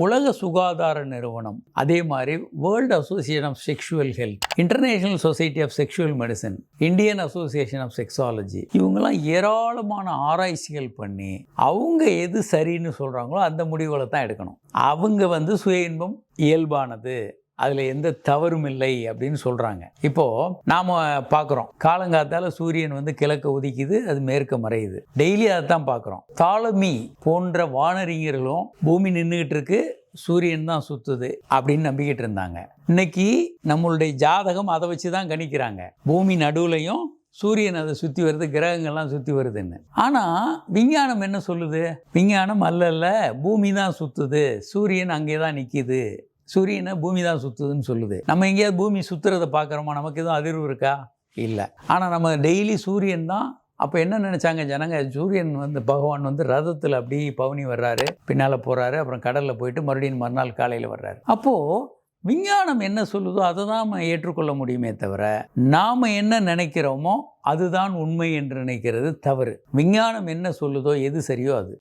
உலக சுகாதார நிறுவனம், அதே மாதிரி world association of sexual health, international society of sexual medicine, Indian association of sexology, இவங்கெல்லாம் ஏராளமான ஆராய்ச்சிகள் பண்ணி அவங்க எது சரின்னு சொல்கிறாங்களோ அந்த முடிவுகளை தான் எடுக்கணும். அவங்க சுய இன்பம் இயல்பானது, அதில் எந்த தவறும் இல்லை அப்படின்னு சொல்கிறாங்க. இப்போது நாம் பார்க்குறோம், காலங்காத்தால் சூரியன் கிழக்க உதிக்குது, அது மேற்க மறையுது, டெய்லி அதை தான் பார்க்குறோம். தாலமி போன்ற வானறிஞர்களும் பூமி நின்றுக்கிட்டு இருக்கு, சூரியன் தான் சுற்றுது அப்படின்னு நம்பிக்கிட்டு இருந்தாங்க. இன்னைக்கு நம்மளுடைய ஜாதகம் அதை வச்சு தான் கணிக்கிறாங்க. பூமி நடுவுலையும் சூரியன் அதை சுற்றி வருது, கிரகங்கள்லாம் சுற்றி வருதுன்னு. ஆனால் விஞ்ஞானம் என்ன சொல்லுது? விஞ்ஞானம் அல்ல, பூமி தான் சுற்றுது, சூரியன் அங்கே தான் நிற்கிது, சூரியனை பூமி தான் சுற்றுதுன்னு சொல்லுது. நம்ம எங்கேயாவது பூமி சுற்றுறதை பார்க்குறோமா? நமக்கு எதுவும் அதிர்வு இருக்கா? இல்லை. ஆனால் நம்ம டெய்லி சூரியன் தான். அப்போ என்ன நினச்சாங்க ஜனங்க? சூரியன் பகவான் ரதத்தில் அப்படி பவனி வர்றாரு, பின்னால் போகிறாரு, அப்புறம் கடலில் போயிட்டு மறுபடியும் மறுநாள் காலையில் வர்றாரு. அப்போது விஞ்ஞானம் என்ன சொல்லுதோ அதை தான் நம்ம ஏற்றுக்கொள்ள முடியுமே தவிர, நாம் என்ன நினைக்கிறோமோ அதுதான் உண்மை என்று நினைக்கிறது தவறு. விஞ்ஞானம் என்ன சொல்லுதோ, எது சரியோ அது.